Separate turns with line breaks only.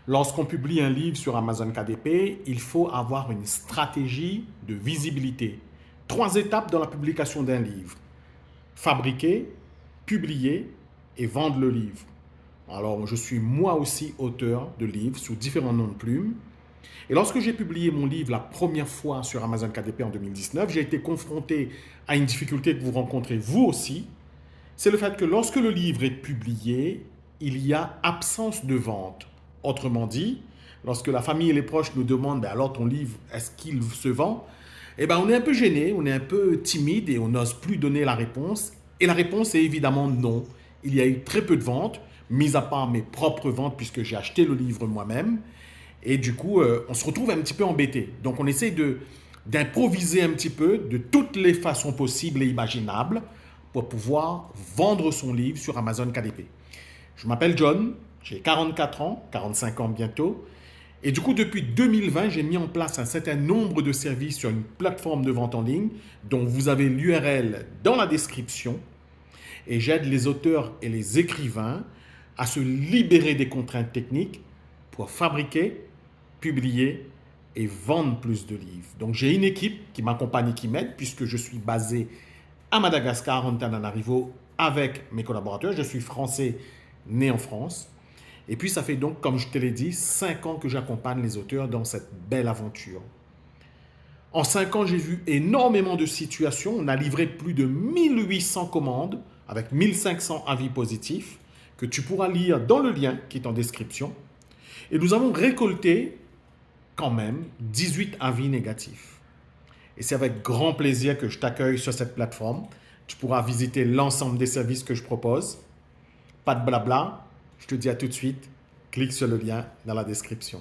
Lorsqu'on publie un livre sur Amazon KDP, il faut avoir une stratégie de visibilité. 3 étapes dans la publication d'un livre. Fabriquer, publier et vendre le livre. Alors, je suis moi aussi auteur de livres sous différents noms de plumes. Et lorsque j'ai publié mon livre la première fois sur Amazon KDP en 2019, j'ai été confronté à une difficulté que vous rencontrez vous aussi. C'est le fait que lorsque le livre est publié, il y a absence de vente. Autrement dit, lorsque la famille et les proches nous demandent ben alors ton livre, est-ce qu'il se vend? Eh ben, on est un peu gêné, on est un peu timide et on n'ose plus donner la réponse. Et la réponse est évidemment non. Il y a eu très peu de ventes, mis à part mes propres ventes puisque j'ai acheté le livre moi-même. Et du coup, on se retrouve un petit peu embêté. Donc, on essaie d'improviser un petit peu de toutes les façons possibles et imaginables pour pouvoir vendre son livre sur Amazon KDP. Je m'appelle John, j'ai 44 ans, 45 ans bientôt. Et du coup, depuis 2020, j'ai mis en place un certain nombre de services sur une plateforme de vente en ligne dont vous avez l'URL dans la description. Et j'aide les auteurs et les écrivains à se libérer des contraintes techniques pour fabriquer, publier et vendre plus de livres. Donc j'ai une équipe qui m'accompagne et qui m'aide puisque je suis basé à Madagascar, Antananarivo, avec mes collaborateurs. Je suis français, né en France. Et puis ça fait donc, comme je te l'ai dit, 5 ans que j'accompagne les auteurs dans cette belle aventure. En 5 ans, j'ai vu énormément de situations. On a livré plus de 1800 commandes avec 1500 avis positifs que tu pourras lire dans le lien qui est en description. Et nous avons récolté quand même 18 avis négatifs. Et c'est avec grand plaisir que je t'accueille sur cette plateforme. Tu pourras visiter l'ensemble des services que je propose. Pas de blabla, je te dis à tout de suite. Clique sur le lien dans la description.